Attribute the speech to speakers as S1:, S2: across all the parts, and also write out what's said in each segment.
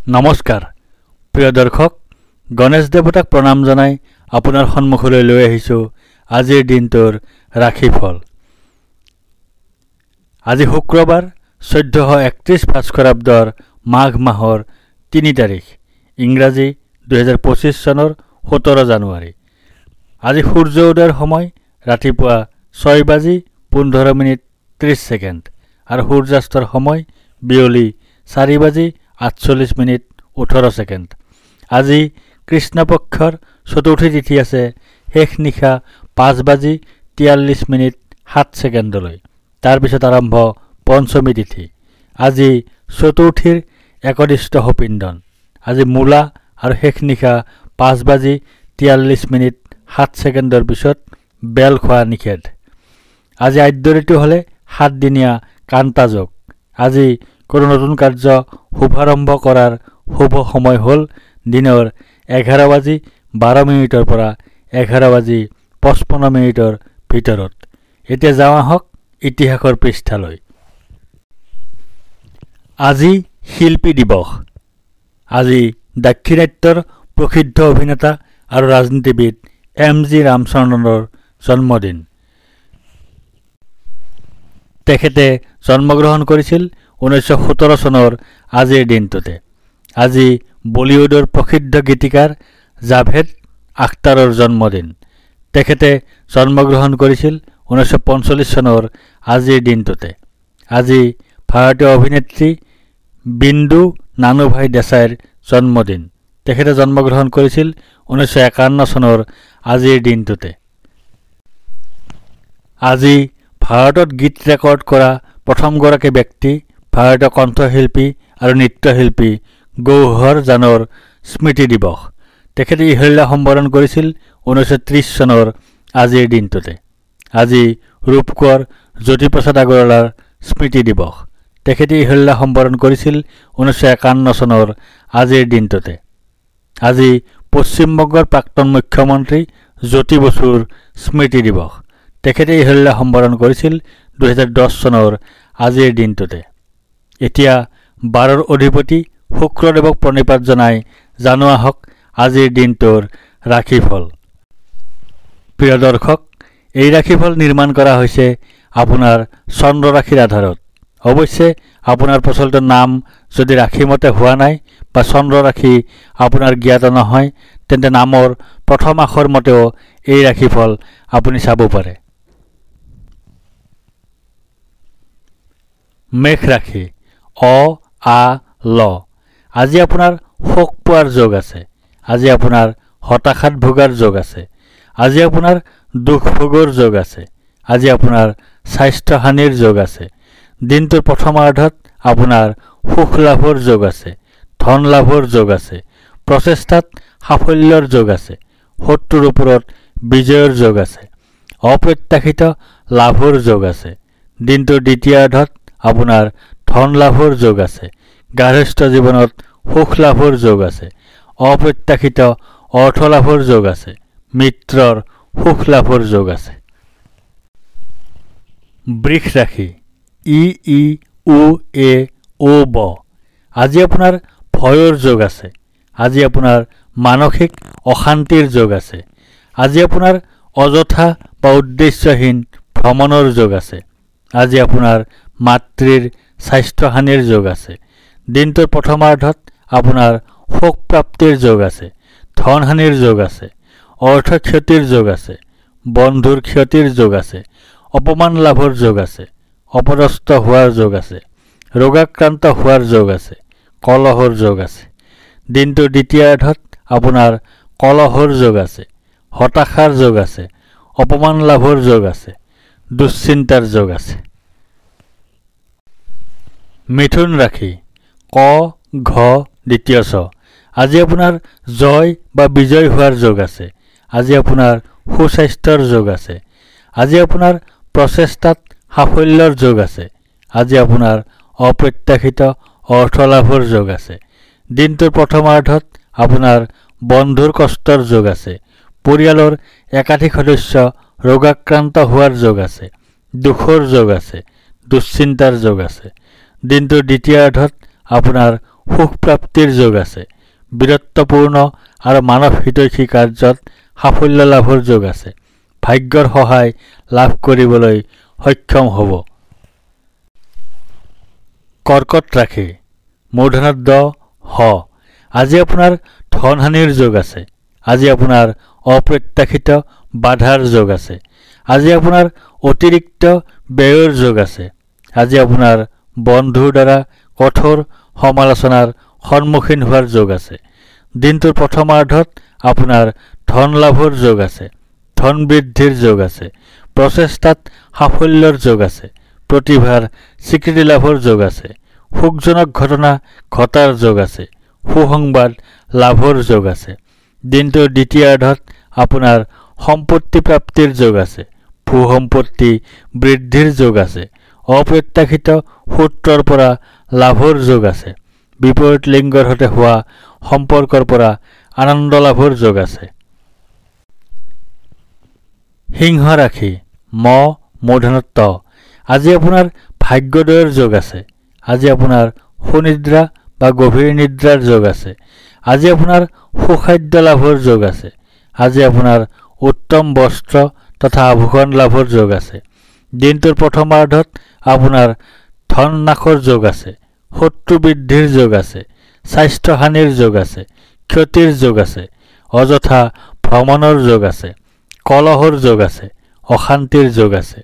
S1: নমস্কাৰ প্ৰিয় দৰ্শক গণেশ দেৱতাক প্ৰণাম জনাই আপোনাৰ সন্মুখলৈ লৈ আহিছোঁ আজিৰ দিনটোৰ ৰাশিফল। আজি শুক্ৰবাৰ 1431 ভাস্কৰাব্দৰ মাঘ মাহৰ 3 তাৰিখ, ইংৰাজী 2025 চনৰ 17 জানুৱাৰী। আজি সূৰ্য উদয়ৰ সময় ৰাতিপুৱা 6:15:30 আৰু সূৰ্যাস্তৰ সময় বিয়লি 4:48:18। আজি কৃষ্ণপক্ষৰ চতুৰ্থী তিথি আছে শেষ নিশা 5:43:07। তাৰপিছত আৰম্ভ পঞ্চমী তিথি। আজি চতুৰ্থীৰ একদিষ্ট সপিণ্ডন। আজি মূলা আৰু শেষ নিশা 5:43:07 পিছত বেল খোৱা নিষেধ। আজি আদ্য ঋতু হ'লে 7 দিনীয়া কান্তাযোগ। আজি কোনো নতুন কাৰ্য শুভাৰম্ভ কৰাৰ শুভ সময় হ'ল দিনৰ 11:12 পৰা 11:55 ভিতৰত। এতিয়া যাওঁ আহক ইতিহাসৰ পৃষ্ঠালৈ। আজি শিল্পী দিৱস। আজি দাক্ষিণাত্যৰ প্ৰসিদ্ধ অভিনেতা আৰু ৰাজনীতিবিদ MG ৰামচন্দ্ৰনৰ জন্মদিন। তেখেতে জন্মগ্ৰহণ কৰিছিল 1917 চনৰ আজিৰ দিনটোতে। আজি বলিউডৰ প্ৰসিদ্ধ গীতিকাৰ জাভেদ আখতাৰৰ জন্মদিন। তেখেতে জন্মগ্ৰহণ কৰিছিল 1945 চনৰ আজিৰ দিনটোতে। আজি ভাৰতীয় অভিনেত্ৰী বিন্দু নানুভাই দেশাইৰ জন্মদিন। তেখেতে জন্মগ্ৰহণ কৰিছিল 1951 চনৰ আজিৰ দিনটোতে। আজি ভাৰতত গীত ৰেকৰ্ড কৰা প্ৰথমগৰাকী ব্যক্তি ভাৰতীয় কণ্ঠশিল্পী আৰু নৃত্যশিল্পী গৌহৰ জানৰ স্মৃতি দিৱস। তেখেতে ইহল্যা সম্বৰণ কৰিছিল 1930 চনৰ আজিৰ দিনটোতে। আজি ৰূপকোঁৱৰ জ্যোতিপ্ৰসাদ আগৰৱালাৰ স্মৃতি দিৱস। তেখেতে ইহল্যা সম্বৰণ কৰিছিল 1951 চনৰ আজিৰ দিনটোতে। আজি পশ্চিমবংগৰ প্ৰাক্তন মুখ্যমন্ত্ৰী জ্যোতি বসুৰ স্মৃতি দিৱস। তেখেতে ইহল্যা সম্বৰণ কৰিছিল 2010 চনৰ আজিৰ দিনটোতে। এতিয়া 12ৰ অধিপতি শুক্ৰদেৱক প্ৰণিপাত জনাই জানো আহক আজিৰ দিনটোৰ ৰাশিফল। প্ৰিয় দৰ্শক, এই ৰাশিফল নিৰ্মাণ কৰা হৈছে আপোনাৰ চন্দ্ৰ ৰাশিৰ আধাৰত। অৱশ্যে আপোনাৰ প্ৰচলিত নাম যদি ৰাশিমতে হোৱা নাই বা চন্দ্ৰ ৰাশি আপোনাৰ জ্ঞাত নহয়, তেন্তে নামৰ প্ৰথম আখৰ মতেও এই ৰাশিফল আপুনি চাব পাৰে। মেষ ৰাশি অ-আ-ল। আজি আপোনাৰ শোক পোৱাৰ যোগ আছে। আজি আপোনাৰ হতাশাত ভোগাৰ যোগ আছে। আজি আপোনাৰ দুখ ভোগৰ যোগ আছে। আজি আপোনাৰ স্বাস্থ্যহানিৰ যোগ আছে। দিনটোৰ প্ৰথমাৰ্ধত আপোনাৰ সুখ লাভৰ যোগ আছে। ধন লাভৰ যোগ আছে। প্ৰচেষ্টাত সাফল্যৰ যোগ আছে। শত্ৰুৰ ওপৰত বিজয়ৰ যোগ আছে। অপ্ৰত্যাশিত লাভৰ যোগ আছে। দিনটোৰ দ্বিতীয়াৰ্ধত আপোনাৰ ধন লাভৰ যোগ আছে। গাৰ্হস্থ্য জীৱনত সুখ লাভৰ যোগ আছে। অপ্ৰত্যাশিত অৰ্থ লাভৰ যোগ আছে। মিত্ৰৰ সুখ লাভৰ যোগ আছে। বৃষ ৰাশি ই-ই-উ-এ-ও-ব। আজি আপোনাৰ ভয়ৰ যোগ আছে। আজি আপোনাৰ মানসিক অশান্তিৰ যোগ আছে। আজি আপোনাৰ অযথা বা উদ্দেশ্যহীন ভ্ৰমণৰ যোগ আছে। আজি আপোনাৰ মাতৃৰ স্বাস্থ্যহানিৰ যোগ আছে। দিনটোৰ প্ৰথমাৰ্ধত আপোনাৰ শোক প্ৰাপ্তিৰ যোগ আছে। ধনহানিৰ যোগ আছে। অৰ্থ ক্ষতিৰ যোগ আছে। বন্ধুৰ ক্ষতিৰ যোগ আছে। অপমান লাভৰ যোগ আছে। অপদস্থ হোৱাৰ যোগ আছে। ৰোগাক্ৰান্ত হোৱাৰ যোগ আছে। কলহৰ যোগ আছে। দিনটোৰ দ্বিতীয়াৰ্ধত আপোনাৰ কলহৰ যোগ আছে। হতাশাৰ যোগ আছে। অপমান লাভৰ যোগ আছে। দুশ্চিন্তাৰ যোগ আছে। মিথুন ৰাশি ক-ঘ দ্বিতীয় ছ। আজি আপোনাৰ জয় বা বিজয় হোৱাৰ যোগ আছে। আজি আপোনাৰ সুস্বাস্থ্যৰ যোগ আছে। আজি আপোনাৰ প্ৰচেষ্টাত সাফল্যৰ যোগ আছে। আজি আপোনাৰ অপ্ৰত্যাশিত অৰ্থ লাভৰ যোগ আছে। দিনটোৰ প্ৰথমাৰ্ধত আপোনাৰ বন্ধুৰ কষ্টৰ যোগ আছে। পৰিয়ালৰ একাধিক সদস্য ৰোগাক্ৰান্ত হোৱাৰ যোগ আছে। দুখৰ যোগ আছে। দুশ্চিন্তাৰ যোগ আছে। দিনটোৰ দ্বিতীয়াৰ্ধত আপোনাৰ সুখ প্ৰাপ্তিৰ যোগ আছে। বীৰত্বপূৰ্ণ আৰু মানৱ হিতৈষী কাৰ্যত সাফল্য লাভৰ যোগ আছে। ভাগ্যৰ সহায় লাভ কৰিবলৈ সক্ষম হ'ব। কৰ্কট ৰাশি মূৰ্ধন্য ড হ। আজি আপোনাৰ ধনহানিৰ যোগ আছে। আজি আপোনাৰ অপ্ৰত্যাশিত বাধাৰ যোগ আছে। আজি আপোনাৰ অতিৰিক্ত ব্যয়ৰ যোগ আছে। আজি আপোনাৰ বন্ধুৰ দ্বাৰা কঠোৰ সমালোচনাৰ সন্মুখীন হোৱাৰ যোগ আছে। দিনটোৰ প্ৰথমাৰ্ধত আপোনাৰ ধন লাভৰ যোগ আছে। ধন বৃদ্ধিৰ যোগ আছে। প্ৰচেষ্টাত সাফল্যৰ যোগ আছে। প্ৰতিভাৰ স্বীকৃতি লাভৰ যোগ আছে। সুখজনক ঘটনা ঘটাৰ যোগ আছে। সুসংবাদ লাভৰ যোগ আছে। দিনটোৰ দ্বিতীয়াৰ্ধত আপোনাৰ সম্পত্তি প্ৰাপ্তিৰ যোগ আছে। ভূ-সম্পত্তি বৃদ্ধিৰ যোগ আছে। অপ্ৰত্যাশিত সূত্ৰৰ পৰা লাভৰ যোগ আছে। বিপৰীত লিংগৰ সৈতে হোৱা সম্পৰ্কৰ পৰা আনন্দ লাভৰ যোগ আছে। সিংহ ৰাশি ম মূৰ্ধন্য ত। আজি আপোনাৰ ভাগ্যোদয়ৰ যোগ আছে। আজি আপোনাৰ সুনিদ্ৰা বা গভীৰ নিদ্ৰাৰ যোগ আছে। আজি আপোনাৰ সুখাদ্য লাভৰ যোগ আছে। আজি আপোনাৰ উত্তম বস্ত্ৰ তথা আভূষণ লাভৰ যোগ আছে। দিনটোৰ প্ৰথমাৰ্ধত আপোনাৰ ধন নাশৰ যোগ আছে। শত্ৰু বৃদ্ধিৰ যোগ আছে। স্বাস্থ্যহানিৰ যোগ আছে। ক্ষতিৰ যোগ আছে। অযথা ভ্ৰমণৰ যোগ আছে। কলহৰ যোগ আছে। অশান্তিৰ যোগ আছে।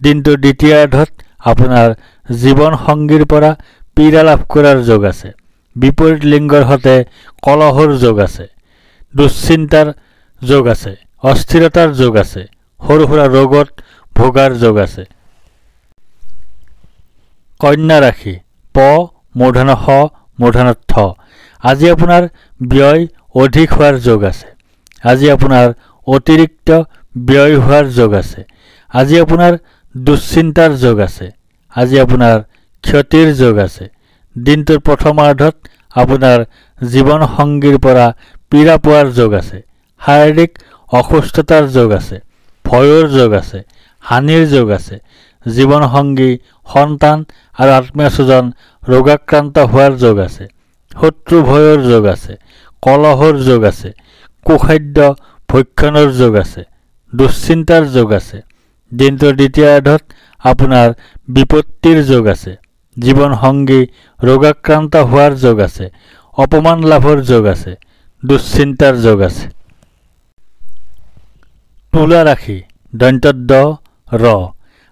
S1: দিনটোৰ দ্বিতীয়াৰ্ধত আপোনাৰ জীৱন সংগীৰ পৰা পীড়া লাভ কৰাৰ যোগ আছে। বিপৰীত লিংগৰ সৈতে কলহৰ যোগ আছে। দুশ্চিন্তাৰ যোগ আছে। অস্থিৰতাৰ যোগ আছে। সৰু সুৰা ৰোগত ভোগাৰ যোগ আছে। কন্যা ৰাশি প মূৰ্ধন্য স মূৰ্ধন্য থ। আজি আপোনাৰ ব্যয় অধিক হোৱাৰ যোগ আছে। আজি আপোনাৰ অতিৰিক্ত ব্যয় হোৱাৰ যোগ আছে। আজি আপোনাৰ দুশ্চিন্তাৰ যোগ আছে। আজি আপোনাৰ ক্ষতিৰ যোগ আছে। দিনটোৰ প্ৰথমাৰ্ধত আপোনাৰ জীৱন সংগীৰ পৰা পীড়া পোৱাৰ যোগ আছে। শাৰীৰিক অসুস্থতাৰ যোগ আছে। ভয়ৰ যোগ আছে। হানিৰ যোগ আছে। জীৱন সংগী সন্তান আৰু আত্মীয় স্বজন ৰোগাক্ৰান্ত হোৱাৰ যোগ আছে। শত্ৰু ভয়ৰ যোগ আছে। কলহৰ যোগ আছে। কুখাদ্য ভক্ষণৰ যোগ আছে। দুশ্চিন্তাৰ যোগ আছে। দিনটোৰ দ্বিতীয়াৰ্ধত আপোনাৰ বিপত্তিৰ যোগ আছে। জীৱন সংগী ৰোগাক্ৰান্ত হোৱাৰ যোগ আছে। অপমান লাভৰ যোগ আছে। দুশ্চিন্তাৰ যোগ আছে। তুলা ৰাশি দন্ত্য দ ৰ।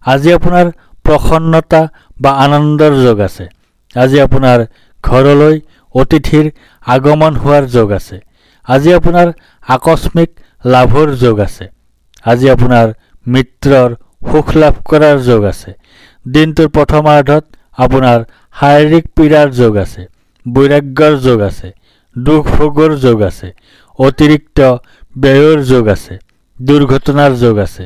S1: আজি আপোনাৰ প্ৰসন্নতা বা আনন্দৰ যোগ আছে। আজি আপোনাৰ ঘৰলৈ অতিথিৰ আগমন হোৱাৰ যোগ আছে। আজি আপোনাৰ আকস্মিক লাভৰ যোগ আছে। আজি আপোনাৰ মিত্ৰৰ সুখ লাভ কৰাৰ যোগ আছে। দিনটোৰ প্ৰথমাৰ্ধত আপোনাৰ শাৰীৰিক পীড়াৰ যোগ আছে। বৈৰাগ্যৰ যোগ আছে। দুখ ভোগৰ যোগ আছে। অতিৰিক্ত ব্যয়ৰ যোগ আছে। দুৰ্ঘটনাৰ যোগ আছে।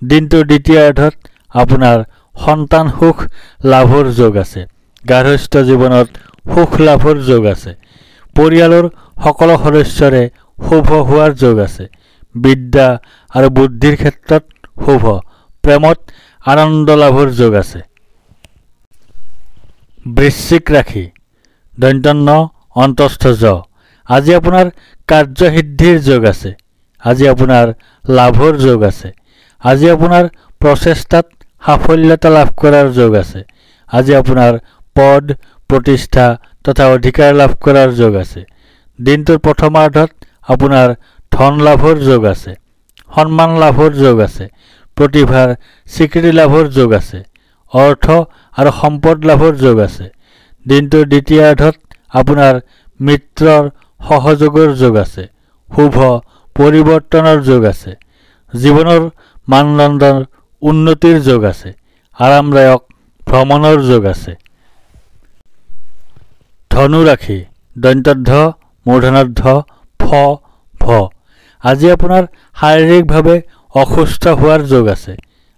S1: দিনটোৰ দ্বিতীয়াৰ্ধত আপোনাৰ সন্তান সুখ লাভৰ যোগ আছে। গাৰ্হস্থ্য জীৱনত সুখ লাভৰ যোগ আছে। পৰিয়ালৰ সকলো সদস্যৰে শুভ হোৱাৰ যোগ আছে। বিদ্যা আৰু বুদ্ধিৰ ক্ষেত্ৰত শুভ। প্ৰেমত আনন্দ লাভৰ যোগ আছে। বৃশ্চিক ৰাশি দন্ত্য ন অন্তস্থ জ। আজি আপোনাৰ কাৰ্যসিদ্ধিৰ যোগ আছে। আজি আপোনাৰ লাভৰ যোগ আছে। আজি আপোনাৰ প্ৰচেষ্টাত সাফল্যতা লাভ কৰাৰ যোগ আছে। আজি আপোনাৰ পদ প্ৰতিষ্ঠা তথা অধিকাৰ লাভ কৰাৰ যোগ আছে। দিনটোৰ প্ৰথমাৰ্ধত আপোনাৰ ধন লাভৰ যোগ আছে। সন্মান লাভৰ যোগ আছে। প্ৰতিভাৰ স্বীকৃতি লাভৰ যোগ আছে। অৰ্থ আৰু সম্পদ লাভৰ যোগ আছে। দিনটোৰ দ্বিতীয়াৰ্ধত আপোনাৰ মিত্ৰৰ সহযোগৰ যোগ আছে। শুভ পৰিৱৰ্তনৰ যোগ আছে। জীৱনৰ মানদণ্ডৰ উন্নতিৰ যোগ আছে। আৰামদায়ক ভ্ৰমণৰ যোগ আছে। ধনু ৰাশি দন্ত্য ধ মূৰ্ধন্য ধ ফ ভ। আজি আপোনাৰ শাৰীৰিকভাৱে অসুস্থ হোৱাৰ যোগ আছে।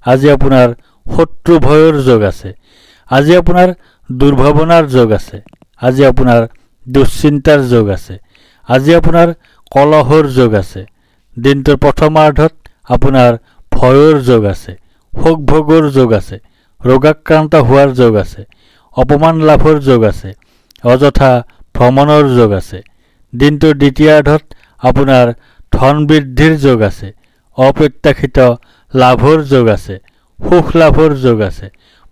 S1: আজি আপোনাৰ শত্ৰু ভয়ৰ যোগ আছে। আজি আপোনাৰ দুৰ্ভাৱনাৰ যোগ আছে। আজি আপোনাৰ দুশ্চিন্তাৰ যোগ আছে। আজি আপোনাৰ কলহৰ যোগ আছে। দিনটোৰ প্ৰথমাৰ্ধত আপোনাৰ ভয়ৰ যোগ আছে। সুখ ভোগৰ যোগ আছে। ৰোগাক্ৰান্ত হোৱাৰ যোগ আছে। অপমান লাভৰ যোগ আছে। অযথা ভ্ৰমণৰ যোগ আছে। দিনটোৰ দ্বিতীয়াৰ্ধত আপোনাৰ ধন বৃদ্ধিৰ যোগ আছে। অপ্ৰত্যাশিত লাভৰ যোগ আছে। সুখ লাভৰ যোগ আছে।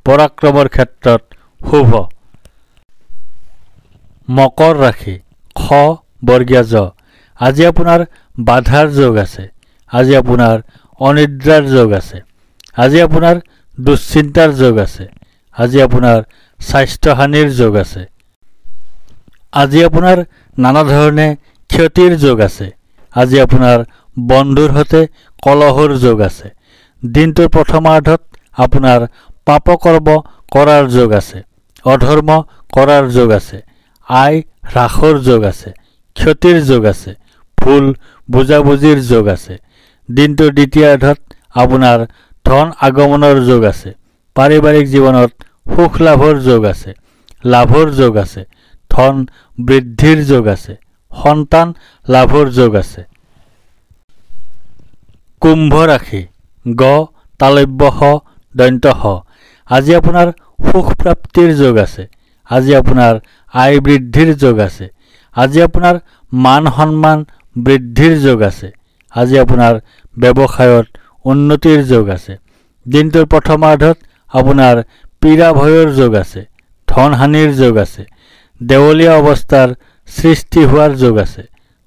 S1: পৰাক্ৰমৰ ক্ষেত্ৰত শুভ। মকৰ ৰাশি খ বৰ্গীয় জ। আজি আপোনাৰ বাধাৰ যোগ আছে। আজি আপোনাৰ অনিদ্ৰাৰ যোগ আছে। আজি আপোনাৰ দুশ্চিন্তাৰ যোগ আছে। আজি আপোনাৰ স্বাস্থ্যহানিৰ যোগ আছে। আজি আপোনাৰ নানা ধৰণে ক্ষতিৰ যোগ আছে। আজি আপোনাৰ বন্ধুৰ সৈতে কলহৰ যোগ আছে। দিনটোৰ প্ৰথমাৰ্ধত আপোনাৰ পাপকৰ্ম কৰাৰ যোগ আছে। অধৰ্ম কৰাৰ যোগ আছে। আয় হ্ৰাসৰ যোগ আছে। ক্ষতিৰ যোগ আছে। ভুল বুজাবুজিৰ যোগ আছে। দিনটোৰ দ্বিতীয়াৰ্ধত আপোনাৰ ধন আগমনৰ যোগ আছে। পাৰিবাৰিক জীৱনত সুখ লাভৰ যোগ আছে। লাভৰ যোগ আছে। ধন বৃদ্ধিৰ যোগ আছে। সন্তান লাভৰ যোগ আছে। কুম্ভ ৰাশি গ তালব্য শ দন্ত্য শ। আজি আপোনাৰ সুখ প্ৰাপ্তিৰ যোগ আছে। আজি আপোনাৰ আয় বৃদ্ধিৰ যোগ আছে। আজি আপোনাৰ মান সন্মান বৃদ্ধিৰ যোগ আছে। আজি আপোনাৰ ব্যৱসায়ত উন্নতিৰ যোগ আছে। দিনটোৰ প্ৰথমাৰ্ধত আপোনাৰ পীড়া ভয়ৰ যোগ আছে। ধনহানিৰ যোগ আছে। দেৱলীয়া অৱস্থাৰ সৃষ্টি হোৱাৰ যোগ আছে।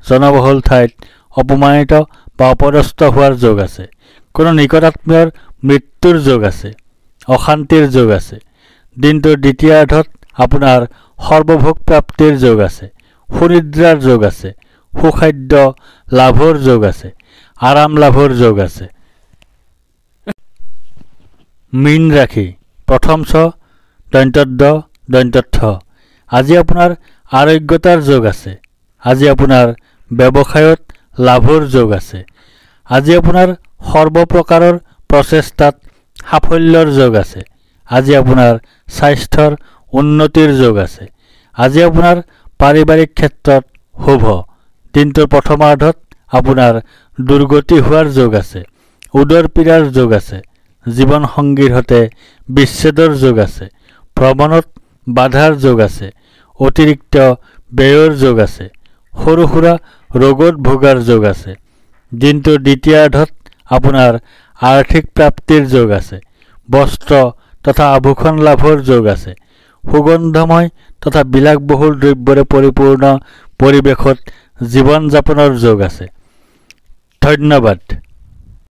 S1: জনবহুল ঠাইত অপমানিত বা অপদস্থ হোৱাৰ যোগ আছে। কোনো নিকটাত্মীয়ৰ মৃত্যুৰ যোগ আছে। অশান্তিৰ যোগ আছে। দিনটোৰ দ্বিতীয়াৰ্ধত আপোনাৰ সৰ্বভোগ প্ৰাপ্তিৰ যোগ আছে। সুনিদ্ৰাৰ যোগ আছে। সুখাদ্য লাভৰ যোগ আছে। আৰাম লাভৰ যোগ আছে। মীন ৰাশি প্ৰথম ছ দন্ত্যদ্দ দন্ত্যথ। আজি আপোনাৰ আৰোগ্যতাৰ যোগ আছে। আজি আপোনাৰ ব্যৱসায়ত লাভৰ যোগ আছে। আজি আপোনাৰ সৰ্বপ্ৰকাৰৰ প্ৰচেষ্টাত সাফল্যৰ যোগ আছে। আজি আপোনাৰ স্বাস্থ্যৰ উন্নতিৰ যোগ আছে। আজি আপোনাৰ পাৰিবাৰিক ক্ষেত্ৰত শুভ। দিনটোৰ প্ৰথমাৰ্ধত আপোনাৰ দুৰ্গতি হোৱাৰ যোগ আছে। উদৰ পীড়াৰ যোগ আছে। জীৱনসংগীৰ সৈতে বিচ্ছেদৰ যোগ আছে। ভ্ৰমণত বাধাৰ যোগ আছে। অতিৰিক্ত ব্যয়ৰ যোগ আছে। সৰু সুৰা ৰোগত ভোগাৰ যোগ আছে। দিনটোৰ দ্বিতীয়াৰ্ধত আপোনাৰ আৰ্থিক প্ৰাপ্তিৰ যোগ আছে। বস্ত্ৰ তথা আভূষণ লাভৰ যোগ আছে। সুগন্ধময় তথা বিলাসবহুল দ্ৰব্যৰে পৰিপূৰ্ণ পৰিৱেশত জীৱন যাপনৰ যোগ আছে। ধন্যবাদ।